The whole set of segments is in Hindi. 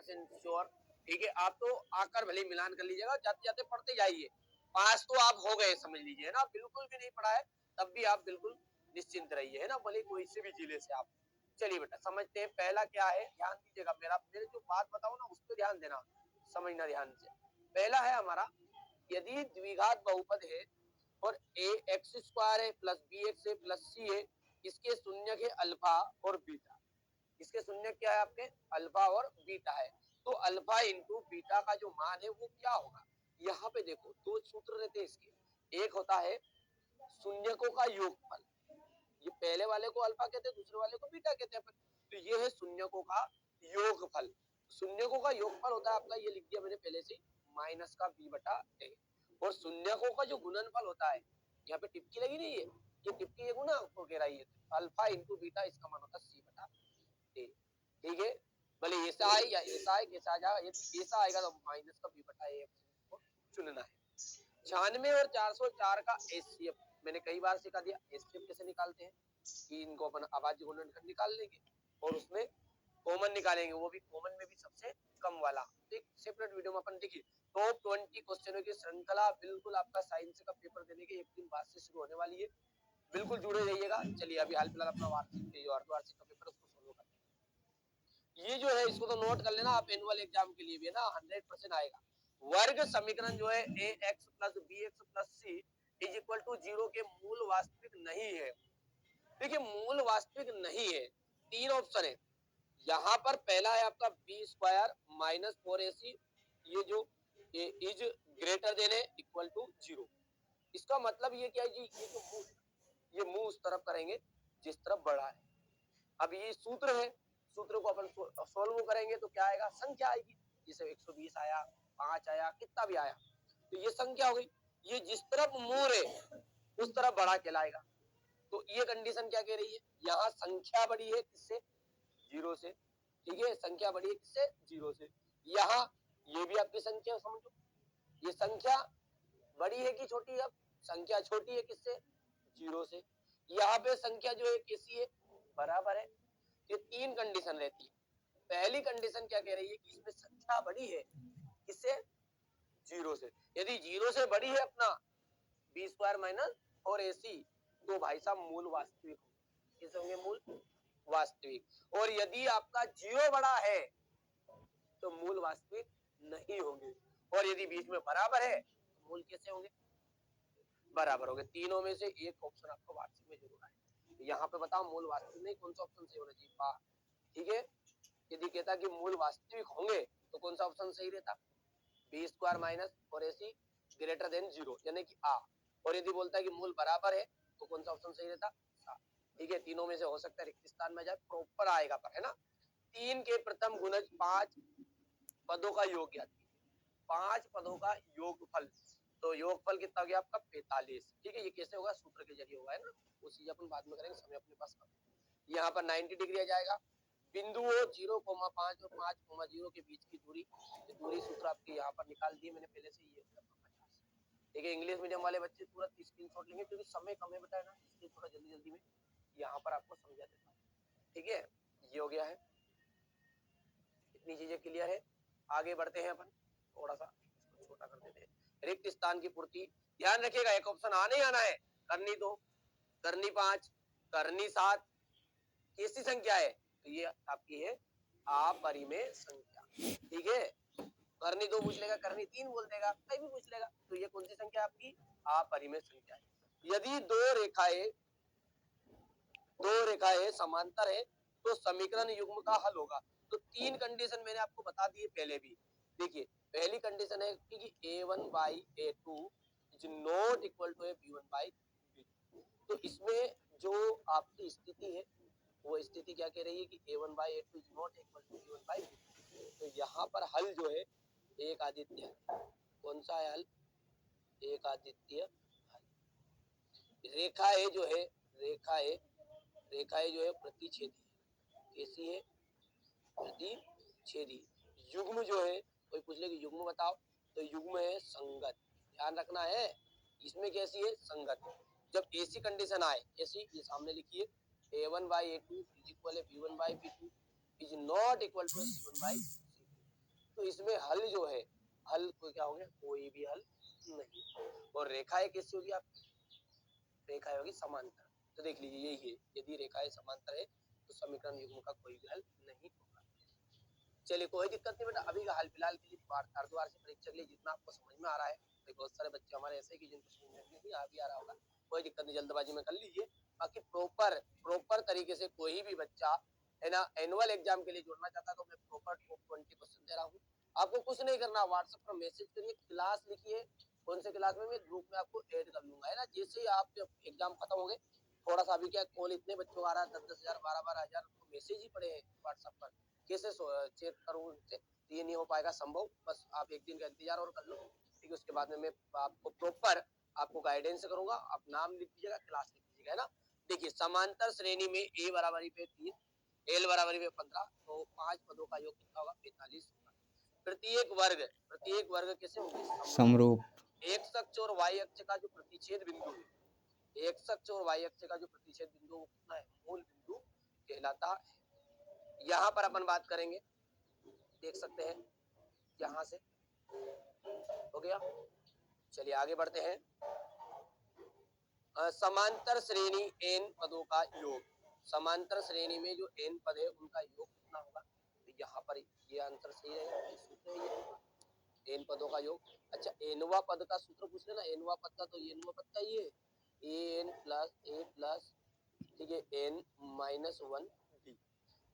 100% श्योर। ठीक है, आप तो आकर भले मिलान कर लीजिएगा, जाते जाते पढ़ते जाइए। पास तो आप हो गए समझ लीजिए, है ना। बिल्कुल भी नहीं पढ़ा है तब भी आप बिल्कुल निश्चिंत रहिए, है ना, भले कोई से भी जिले से आप। चलिए बेटा समझते हैं पहला क्या है, ध्यान दीजिएगा, मेरे जो बात बताओ ना उस पर ध्यान देना, समझना ध्यान से। पहला है हमारा, यदि द्विघात बहुपद है और ए एक्स स्क्वायर है प्लस बी एक्स है प्लस सी है, इसके शून्य के अल्फा और बीटा, इसके शून्य क्या है आपके, अल्फा और बीटा है। तो अल्फा इंटू बीटा का जो मान है वो क्या होगा। यहाँ पे देखो दो सूत्र रहते हैं इसके, एक होता है शून्यकों का योगफल, ये पहले वाले को अल्फा कहते हैं, दूसरे वाले को बीटा कहते हैं। तो ये है शून्यकों का योगफल। शून्यकों का योगफल होता है आपका, ये लिख दिया मैंने पहले से, माइनस का बी बटा ए। और शून्यकों का जो गुणनफल होता है, यहाँ पे टिप्पी लगी नहीं है, ये टिप्पी ये गुना को कह रही है, अल्फा इंटू बीटा, इसका मान होता है सी बटा ए। ठीक है, भले ऐसा आए या ऐसा आए, कैसा आ जाएगा, यदि ऐसा आएगा तो माइनस का बी बटा ए को चुनना है। 96 और 404 का एचसीएफ मैंने कई बार सिखा दिया, एचसीएफ कैसे निकालते हैं कि इनको अपन अभाज्य गुणनखंड निकाल लेंगे और उसमें कॉमन निकालेंगे, वो भी कॉमन में भी सबसे कम वाला, एक सेपरेट वीडियो में अपन देखिए। टॉप 20 क्वेश्चनों की श्रृंखला बिल्कुल आपका साइंस का पेपर देने के एक दिन बाद से शुरू होने वाली है, बिल्कुल जुड़े रहिएगा। चलिए अभी हाल फिलहाल अपना अर्धवार्षिक का पेपर उसको सोल्व करते हैं। ये जो है इसको तो नोट कर लेना आप, एनुअल एग्जाम के लिए भी है ना, 100% आएगा। वर्ग समीकरण जो है A X plus B X plus C is equal to 0 के मूल वास्तविक नहीं है। देखिए मूल वास्तविक नहीं है, तीन ऑप्शन है यहाँ पर। पहला है आपका बी स्क्वायर माइनस 4ac, ये जो इज ग्रेटर देन है इक्वल टू 0। इसका मतलब ये क्या है जी, ये जो मूल, ये मुंह उस तरफ करेंगे जिस तरफ बड़ा है। अब ये सूत्र है, सूत्र को अपन सोल्व करेंगे तो क्या आएगा, संख्या आएगी, जैसे 120 आया, 5 आया, कितना भी आया, तो ये संख्या हो गई। ये जिस तरफ मुंह है उस तरफ बड़ा कहलाएगा। तो ये कंडीशन क्या कह रही है, यहाँ संख्या बड़ी है किससे, 0 से। ठीक है, संख्या बड़ी है किससे, 0 से। यहाँ ये भी आपकी संख्या समझो, ये संख्या बड़ी है कि छोटी है, अब संख्या छोटी है किससे, 0 से। यहाँ पे संख्या जो है कैसी है, बराबर है। ये तीन कंडीशन रहती है। पहली कंडीशन क्या कह रही है कि इसमें संख्या बड़ी है किससे, 0 से। यदि 0 से बड़ी है अपना बी स्क्वायर माइनस 4ac, तो भाई साहब मूल वास्तविक होंगे, किस होंगे, मूल वास्तविक। और यदि आपका 0 बड़ा है तो मूल वास्तविक नहीं होंगे। और यदि बीच में बराबर है तो मूल कैसे होंगे, बराबर होंगे। तीनों में से एक ऑप्शन आपको वास्तविक में जरूर आए। यहाँ पे बताओ मूल वास्तविक नहीं, कौन सा ऑप्शन सही होना चाहिए, बा। ठीक है, यदि कहता कि मूल वास्तविक होंगे तो कौन सा ऑप्शन सही रहता, B square minus 4ac greater than 0 यानी कि आ। और यदि बोलता है कि मूल बराबर है तो कौन सा ऑप्शन सही रहता, सा। ठीक है, तीनों में से हो सकता है रिक्त स्थान में जाए, प्रॉपर आएगा पर, है ना। 3 के प्रथम गुणज 5 पदों का योग ज्ञात कीजिए, 5 पदों का योगफल। तो योगफल कितना हो गया आपका, 45। ठीक है, ये कैसे होगा, सूत्र के जरिए होगा, है ना, वो चीज अपन बाद में करेंगे, समय अपने पास कम। यहाँ पर 90 डिग्री आ जाएगा। बिंदुओं 0,5 और 5,0 के बीच की दूरी, दूरी सूत्र आपके यहाँ पर निकाल दिए मैंने पहले से, ये 50। ठीक है, इंग्लिश मीडियम वाले बच्चे तुरंत स्क्रीनशॉट लेंगे क्योंकि समय कम है बताया ना, इसलिए थोड़ा जल्दी जल्दी में यहाँ पर आपको समझा देता हूँ। ठीक है, ये हो गया है, इतनी चीजें क्लियर है। आगे बढ़ते हैं अपन, थोड़ा सा इसको छोटा कर देते हैं। रिक्त स्थान की पूर्ति, ध्यान रखिएगा एक ऑप्शन आने ही आना है, करनी 2, करनी 5, करनी 7, कैसी संख्या है, तो ये आपकी है अपरिमेय संख्या। ठीक है, करनी 2 पूछ लेगा, करनी 3 बोल देगा, कहीं भी पूछ लेगा, तो ये कौन सी संख्या आपकी, अपरिमेय संख्या है। यदि दो रेखाएं समांतर है तो समीकरण युग्म का हल होगा। तो 3 कंडीशन मैंने आपको बता दी पहले भी। देखिए पहली कंडीशन है कि a1 by a2 is not equal to b1 by b2। तो इसमें जो आपकी स्थिति है वो स्थिति क्या कह रही है कि a1 by a2 is not equal to b1 by b2। तो यहाँ पर हल जो है एक आदित्य, कौन सा है हल, एक आदित्य हल। रेखाएं जो है रेखाएं जो है प्रतिच्छेदी, कैसी है, प्रतिच्छेदी। युग्म जो है, कोई पूछ ले कि युग्म बताओ, तो युग्म है संगत, ध्यान रखना है, इसमें कैसी है, संगत। जब ऐसी कंडीशन आए, ऐसी, ये सामने लिखिए, a1 by a2 is equal है b1 by b2 is not equal to c1 by c2। इसमें हल जो है, हल को क्या हो गया, कोई भी हल नहीं। और रेखाएं कैसी होगी आपकी, रेखाएं होगी समांतर। तो देख लीजिए यही है, यदि रेखाएं समांतर है तो समीकरण युग्म का कोई भी हल नहीं होगा। चलिए कोई दिक्कत नहीं बेटा, अभी का हाल फिलहाल के लिए अर्धवार्षिक परीक्षा के लिए जितना आपको समझ में आ रहा है, तो बहुत सारे बच्चे हमारे ऐसे कि जिनको समझ में नहीं आ भी आ रहा होगा, कोई दिक्कत नहीं, जल्दबाजी में कर लीजिए। बाकी प्रॉपर तरीके से कोई भी बच्चा है ना एनुअल एग्जाम के लिए जुड़ना चाहता तो मैं प्रॉपर टॉप 20 क्वेश्चन दे रहा हूँ। आपको कुछ नहीं करना, व्हाट्सएप पर मैसेज करिए, क्लास लिखिए, कौन से क्लास में मैं ग्रुप में आपको ऐड कर लूंगा, है ना। जैसे ही आप एग्जाम खत्म हो गए, थोड़ा सा अभी क्या कॉल इतने बच्चों का आ रहा है, 10-10 हजार 12-12 हजार मैसेज ही पड़े हैं व्हाट्सएप पर, कैसे चेक करूँ उनसे, ये नहीं हो पाएगा संभव। बस आप एक दिन का इंतजार और कर लो, ठीक है। उसके बाद में मैं आपको प्रॉपर आपको गाइडेंस करूंगा, आप नाम लिख लीजिएगा, क्लास लिख लीजिएगा, है ना। देखिए समांतर श्रेणी में ए बराबरी पे 3, एल बराबरी पे 15, तो 5 पदों का योग कितना होगा, 45 होगा। प्रत्येक वर्ग कैसे होंगे, समरूप। एक्स अक्ष और वाई अक्ष का जो प्रतिच्छेद बिंदु है, एक्स अक्ष और वाई अक्ष का जो प्रतिच्छेद बिंदु वो कितना है, मूल बिंदु कहलाता है। यहाँ पर अपन बात करेंगे, देख सकते हैं यहाँ से हो गया। चलिए आगे बढ़ते हैं। समांतर श्रेणी n पदों का योग, समांतर श्रेणी में जो n पद है उनका योग कितना होगा, तो यहाँ पर ये आंसर सही रहेगा, सूत्र है ये n पदों का योग। अच्छा nवा पद का सूत्र पूछ लेना, nवा पद का, तो nवा पद का ये an प्लस a प्लस, ठीक है, n माइनस 1 d।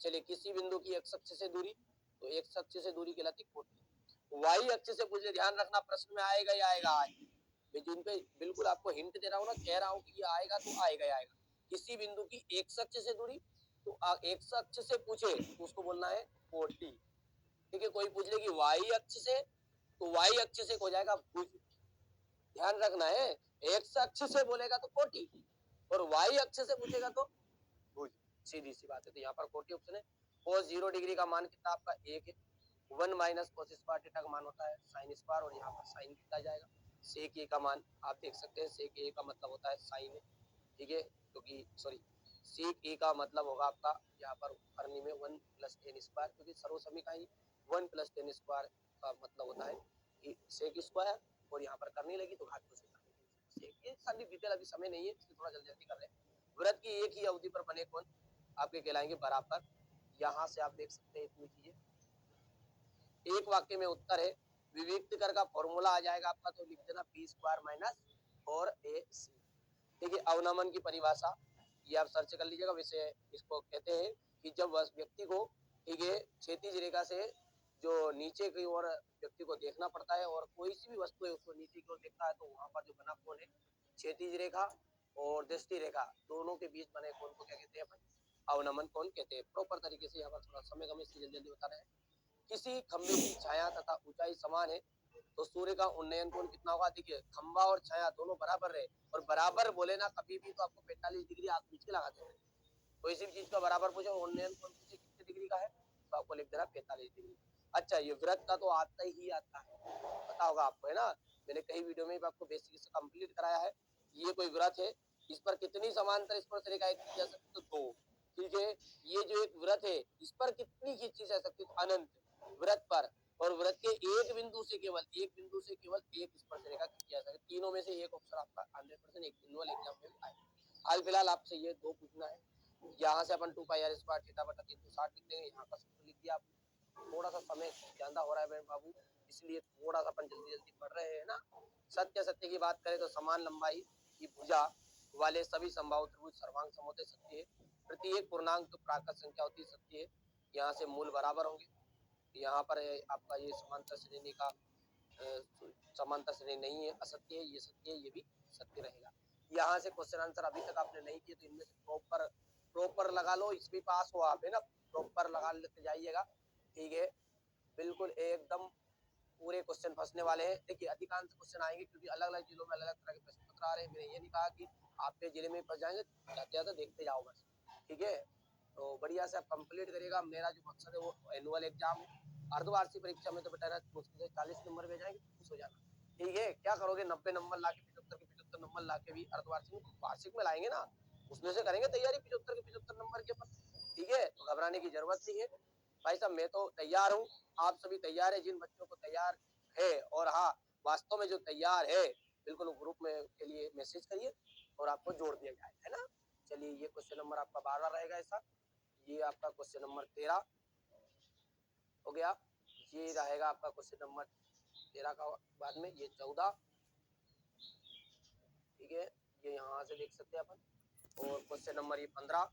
चलिए किसी बिंदु की x अक्ष से दूरी, तो x अक्ष से दूरी कहलाती कोटि। y अक्ष से पूछ ले, ध्यान रखना प्रश्न में आएगा ही आएगा आज, मैं जिन पे बिल्कुल आपको हिंट दे रहा हूँ ना, कह रहा हूँ कि ये आएगा तो आएगा ही आएगा। किसी बिंदु की x अक्ष से दूरी, तो x अक्ष से पूछे तो उसको बोलना है कोटि, ठीक है। कोई पूछ ले कि y अक्ष से, तो y अक्ष से हो जाएगा भुज, ध्यान रखना है। x अक्ष से बोलेगा तो कोटि, और y अक्ष से पूछेगा तो भुज, सीधी सी बात है। तो यहाँ पर कोटि ऑप्शन है। cos 0 डिग्री का मान कितना आपका 1 है, 1 माइनस cos स्क्वायर थीटा का मान होता है sin स्क्वायर, और यहाँ पर sin कितना जाएगा, sec a का मान आप देख सकते हैं, sec a का मतलब होता है sin, ठीक है, क्योंकि सॉरी sec a का मतलब होगा आपका यहाँ पर करनी में 1 प्लस tan स्क्वायर, क्योंकि सर्वसमीकरण 1 प्लस tan स्क्वायर का मतलब होता है कि sec स्क्वायर, और यहाँ पर करनी लगी तो घात को ये सारी डिटेल अभी समय नहीं है, इसलिए थोड़ा जल्दी कर रहे हैं। वृत्त की एक ही अवधि पर बने कोण आपके कहलाएंगे बराबर। यहाँ से आप देख सकते हैं इतनी चीजें। एक वाक्य में उत्तर है, विविक्त कर का फॉर्मूला आ जाएगा आपका, तो लिख देना बी स्क्वायर माइनस 4ac, ठीक है। अवनमन की परिभाषा ये आप सर्च कर लीजिएगा। वैसे इसको कहते हैं कि जब व्यक्ति को, ठीक है, क्षैतिज रेखा से जो नीचे की ओर व्यक्ति को देखना पड़ता है, और कोई सी भी वस्तु है उसको नीचे की ओर देखता है, तो वहां पर जो बना कोण है, क्षैतिज रेखा और दृष्टि रेखा दोनों के बीच बने कोण को क्या कहते हैं, अपन अवनमन कोण कहते हैं। प्रॉपर तरीके से यहाँ पर थोड़ा समय कम, इसलिए जल्दी जल्दी बता रहे हैं। किसी खंभे की छाया तथा ऊंचाई समान है, तो सूर्य का उन्नयन कोण कितना होगा। देखिए खंभा और छाया दोनों बराबर रहे, और बराबर बोले ना कभी भी तो आपको 45 डिग्री आप बीच के लगाते हैं। कोई सी भी चीज का बराबर पूछे, उन्नयन कोण पूछे कितने डिग्री का है, तो आपको लिख देना 45 डिग्री। अच्छा ये वृत्त का तो आता ही आता है, पता होगा आपको, है ना। मैंने कई वीडियो में भी आपको बेसिक से कंप्लीट कराया है। ये कोई वृत्त है, इस पर कितनी समांतर स्पर्श रेखाएं खींची जा सकती, तो 2, ठीक है। ये जो एक वृत्त है इस पर कितनी खींची जा सकती, तो अनंत वृत्त पर, और वृत्त के एक बिंदु से केवल एक स्पर्श रेखा खींची जा सकती है। तीनों में से एक ऑप्शन आपका 100% एक एनुअल एग्जाम में आएगा। हाल फिलहाल आपसे ये 2 पूछना है। यहाँ से अपन 2 पाई r स्क्वायर थीटा बटा 360 लिख देंगे, यहाँ का सूत्र लिख दिया आपने। थोड़ा सा समय ज्यादा हो रहा है मेरे बाबू, इसलिए थोड़ा सा अपन जल्दी जल्दी पढ़ रहे हैं ना। सत्य की बात करें तो समान लंबाई की भुजा वाले सभी संभावित त्रिभुज सर्वांग समोते सत्य है। प्रत्येक पूर्णांक जो प्राकृत संख्या होती है सत्य है। यहाँ से मूल बराबर होंगे। यहाँ पर आपका ये समांतर श्रेणी का समांतर श्रेणी नहीं है, असत्य है, ये सत्य है, ये भी सत्य रहेगा। यहाँ से क्वेश्चन आंसर अभी तक आपने नहीं किए तो इनमें से प्रॉपर लगा लो, इसमें पास हो आप, है ना। प्रॉपर लगा लेते जाइएगा, ठीक है। बिल्कुल एकदम पूरे क्वेश्चन फंसने वाले हैं। देखिए अधिकांश क्वेश्चन आएंगे, क्योंकि अलग अलग जिलों में अलग अलग तरह के प्रश्न पत्र आ रहे हैं। मैंने ये नहीं कहा कि आपके जिले में फंस जाएंगे, जाते जाते देखते जाओ बस, ठीक है। तो बढ़िया से आप कंप्लीट करिएगा। मेरा जो मकसद है वो एनुअल एग्जाम है। अर्धवार्षिक परीक्षा में तो बेटा मुश्किल से 40 नंबर में जाएंगे, खुश हो जाना, ठीक है। क्या करोगे, 90 नंबर ला के 75 नंबर ला के भी अर्धवार्षिक वार्षिक में लाएंगे ना, उसमें से करेंगे तैयारी 75 नंबर के ऊपर, ठीक है। तो घबराने की जरूरत नहीं है। भाई साहब मैं तो तैयार हूँ, आप सभी तैयार है? जिन बच्चों को तैयार है और हाँ वास्तव में जो तैयार है बिल्कुल ग्रुप में के लिए मैसेज करिए और आपको जोड़ दिया जाए, है ना। चलिए ये क्वेश्चन नंबर आपका 12 रहेगा ऐसा, ये आपका क्वेश्चन नंबर 13 हो गया, ये रहेगा आपका क्वेश्चन नंबर 13 का बाद में ये 14, ठीक है, ये यहाँ से देख सकते हैं अपन, और क्वेश्चन नंबर ये 15